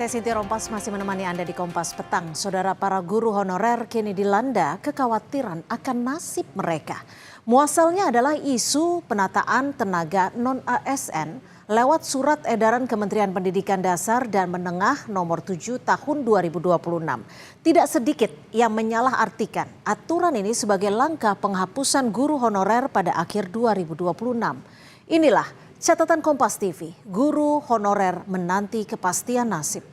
Saya Sinti Rompas masih menemani Anda di Kompas Petang. Saudara, para guru honorer kini dilanda kekhawatiran akan nasib mereka. Muasalnya adalah isu penataan tenaga non-ASN lewat surat edaran Kementerian Pendidikan Dasar dan Menengah nomor 7 tahun 2026. Tidak sedikit yang menyalahartikan aturan ini sebagai langkah penghapusan guru honorer pada akhir 2026. Inilah catatan Kompas TV, guru honorer menanti kepastian nasib.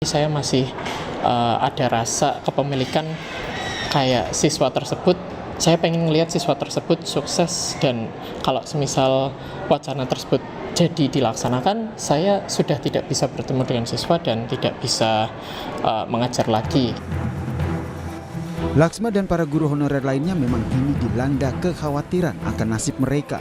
Saya masih ada rasa kepemilikan kayak siswa tersebut. Saya pengen ngelihat siswa tersebut sukses, dan kalau semisal wacana tersebut jadi dilaksanakan, saya sudah tidak bisa bertemu dengan siswa dan tidak bisa mengajar lagi. Laksma dan para guru honorer lainnya memang kini dilanda kekhawatiran akan nasib mereka.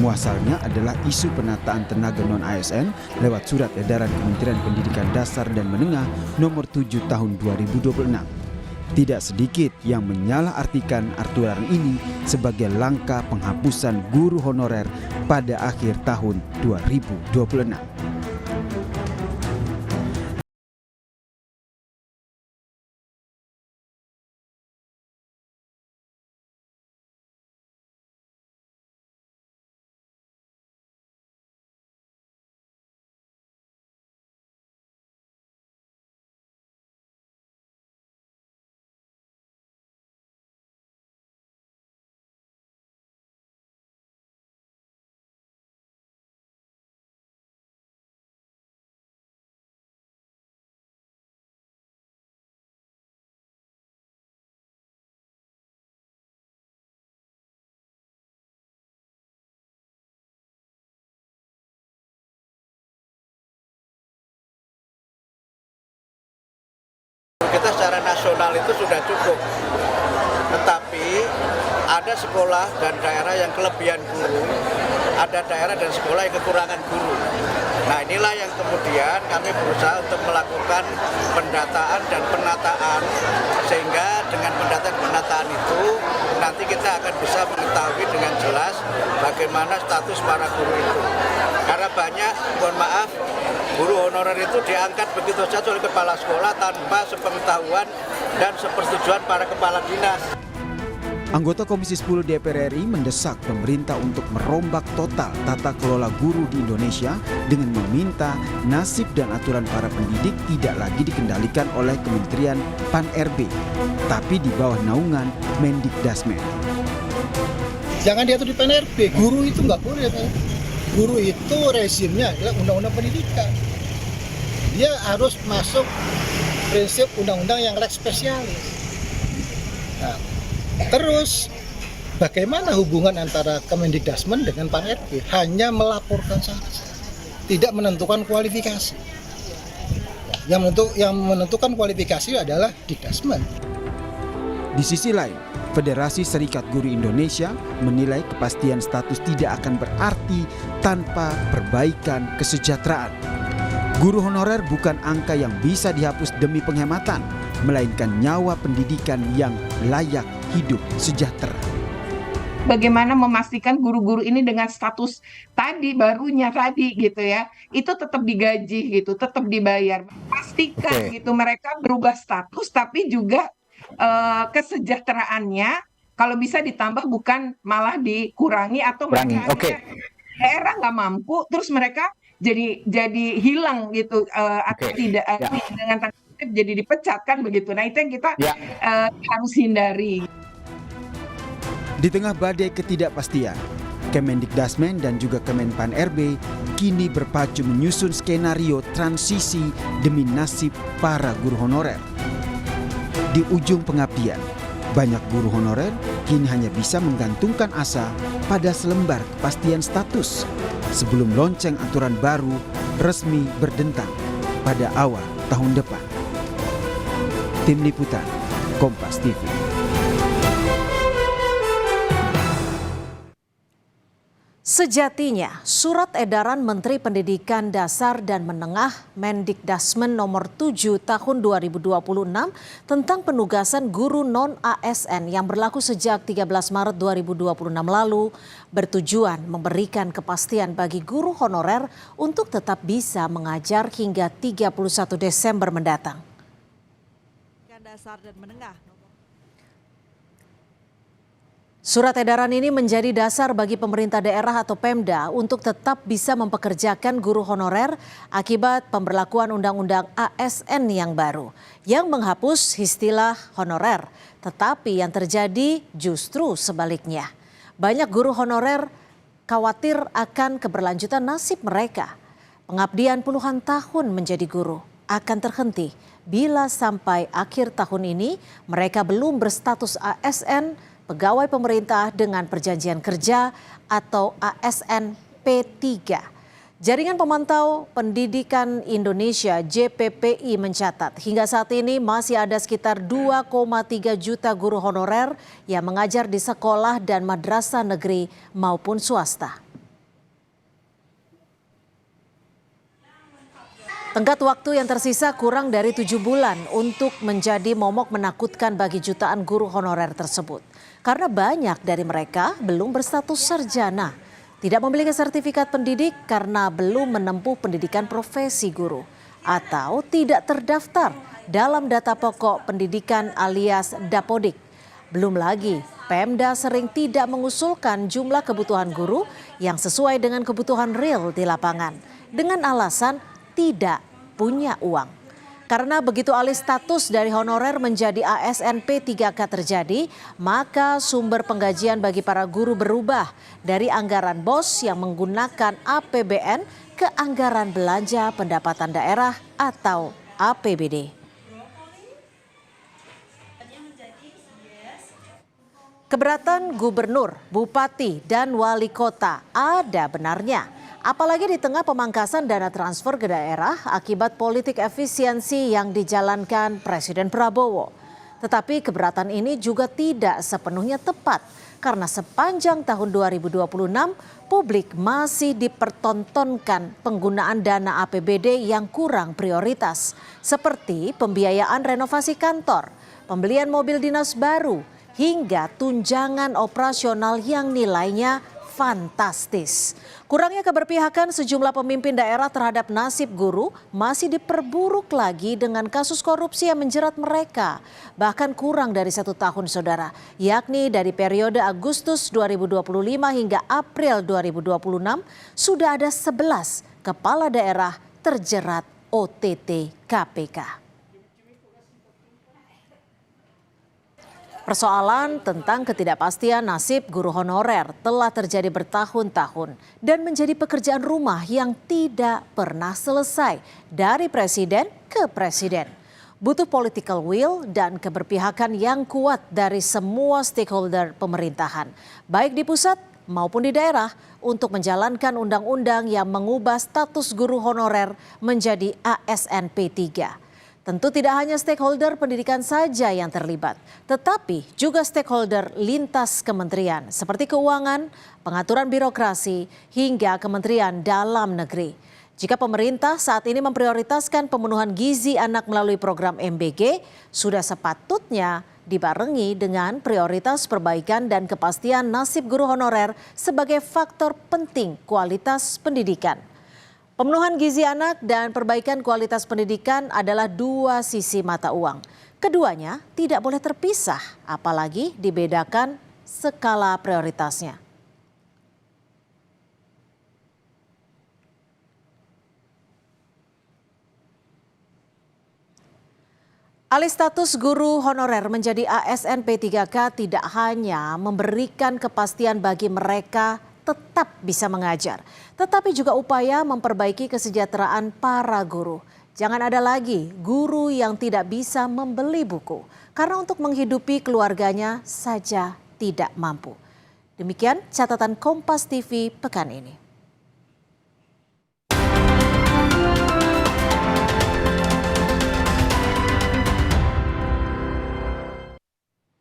Muasalnya adalah isu penataan tenaga non-ASN lewat surat edaran Kementerian Pendidikan Dasar dan Menengah nomor 7 tahun 2026. Tidak sedikit yang menyalahartikan aturan ini sebagai langkah penghapusan guru honorer pada akhir tahun 2026. Kita secara nasional itu sudah cukup, tetapi ada sekolah dan daerah yang kelebihan guru, ada daerah dan sekolah yang kekurangan guru. Nah, inilah yang kemudian kami berusaha untuk melakukan pendataan dan penataan, sehingga dengan pendataan itu nanti kita akan bisa mengetahui dengan jelas bagaimana status para guru itu. Karena banyak, mohon maaf, guru honorer itu diangkat begitu saja oleh kepala sekolah tanpa sepengetahuan dan sepersetujuan para kepala dinas. Anggota Komisi 10 DPR RI mendesak pemerintah untuk merombak total tata kelola guru di Indonesia dengan meminta nasib dan aturan para pendidik tidak lagi dikendalikan oleh Kementerian Pan-RB, tapi di bawah naungan Mendikdasmen. Jangan diatur di Pan-RB, guru itu nggak boleh. Guru itu rezimnya adalah undang-undang pendidikan. Dia harus masuk prinsip undang-undang yang lex spesialis. Nah, terus bagaimana hubungan antara Kemendikdasmen dengan Pan-RB? Hanya melaporkan saja, tidak menentukan kualifikasi. Yang menentukan kualifikasi adalah Dikdasmen. Di sisi lain, Federasi Serikat Guru Indonesia menilai kepastian status tidak akan berarti tanpa perbaikan kesejahteraan. Guru honorer bukan angka yang bisa dihapus demi penghematan, melainkan nyawa pendidikan yang layak hidup sejahtera. Bagaimana memastikan guru-guru ini dengan status barunya tadi gitu ya, itu tetap digaji gitu, tetap dibayar. Pastikan gitu mereka berubah status, tapi juga kesejahteraannya kalau bisa ditambah, bukan malah dikurangi atau mereka daerah nggak mampu terus mereka jadi hilang gitu atau tidak dengan alternatif jadi dipecat kan begitu. Nah itu yang kita Ya. harus hindari. Di tengah badai ketidakpastian, Kemendikdasmen dan juga Kemenpan RB kini berpacu menyusun skenario transisi demi nasib para guru honorer. Di ujung pengabdian, banyak guru honorer kini hanya bisa menggantungkan asa pada selembar kepastian status sebelum lonceng aturan baru resmi berdentang pada awal tahun depan. Tim Liputan, Kompas TV. Sejatinya, surat edaran Menteri Pendidikan Dasar dan Menengah Mendikdasmen nomor 7 tahun 2026 tentang penugasan guru non-ASN yang berlaku sejak 13 Maret 2026 lalu bertujuan memberikan kepastian bagi guru honorer untuk tetap bisa mengajar hingga 31 Desember mendatang. Dasar dan Menengah. Surat edaran ini menjadi dasar bagi pemerintah daerah atau Pemda untuk tetap bisa mempekerjakan guru honorer akibat pemberlakuan Undang-Undang ASN yang baru yang menghapus istilah honorer. Tetapi yang terjadi justru sebaliknya. Banyak guru honorer khawatir akan keberlanjutan nasib mereka. Pengabdian puluhan tahun menjadi guru akan terhenti bila sampai akhir tahun ini mereka belum berstatus ASN pegawai pemerintah dengan perjanjian kerja atau ASN P3. Jaringan Pemantau Pendidikan Indonesia JPPI mencatat hingga saat ini masih ada sekitar 2,3 juta guru honorer yang mengajar di sekolah dan madrasah negeri maupun swasta. Tenggat waktu yang tersisa kurang dari 7 bulan untuk menjadi momok menakutkan bagi jutaan guru honorer tersebut. Karena banyak dari mereka belum berstatus sarjana, tidak memiliki sertifikat pendidik karena belum menempuh pendidikan profesi guru, atau tidak terdaftar dalam data pokok pendidikan alias Dapodik. Belum lagi, Pemda sering tidak mengusulkan jumlah kebutuhan guru yang sesuai dengan kebutuhan real di lapangan, dengan alasan tidak punya uang. Karena begitu alih status dari honorer menjadi ASN P3K terjadi, maka sumber penggajian bagi para guru berubah dari anggaran BOS yang menggunakan APBN ke anggaran belanja pendapatan daerah atau APBD. Keberatan gubernur, bupati, dan wali kota ada benarnya. Apalagi di tengah pemangkasan dana transfer ke daerah akibat politik efisiensi yang dijalankan Presiden Prabowo. Tetapi keberatan ini juga tidak sepenuhnya tepat karena sepanjang tahun 2026 publik masih dipertontonkan penggunaan dana APBD yang kurang prioritas seperti pembiayaan renovasi kantor, pembelian mobil dinas baru, hingga tunjangan operasional yang nilainya fantastis. Kurangnya keberpihakan sejumlah pemimpin daerah terhadap nasib guru masih diperburuk lagi dengan kasus korupsi yang menjerat mereka. Bahkan kurang dari 1 tahun saudara, yakni dari periode Agustus 2025 hingga April 2026 sudah ada 11 kepala daerah terjerat OTT KPK. Persoalan tentang ketidakpastian nasib guru honorer telah terjadi bertahun-tahun dan menjadi pekerjaan rumah yang tidak pernah selesai dari presiden ke presiden. Butuh political will dan keberpihakan yang kuat dari semua stakeholder pemerintahan, baik di pusat maupun di daerah, untuk menjalankan undang-undang yang mengubah status guru honorer menjadi ASN P3. Tentu tidak hanya stakeholder pendidikan saja yang terlibat, tetapi juga stakeholder lintas kementerian seperti keuangan, pengaturan birokrasi, hingga Kementerian Dalam Negeri. Jika pemerintah saat ini memprioritaskan pemenuhan gizi anak melalui program MBG, sudah sepatutnya dibarengi dengan prioritas perbaikan dan kepastian nasib guru honorer sebagai faktor penting kualitas pendidikan. Pemenuhan gizi anak dan perbaikan kualitas pendidikan adalah dua sisi mata uang. Keduanya tidak boleh terpisah, apalagi dibedakan skala prioritasnya. Alih status guru honorer menjadi ASN P3K tidak hanya memberikan kepastian bagi mereka tetap bisa mengajar, tetapi juga upaya memperbaiki kesejahteraan para guru. Jangan ada lagi guru yang tidak bisa membeli buku karena untuk menghidupi keluarganya saja tidak mampu. Demikian catatan Kompas TV pekan ini.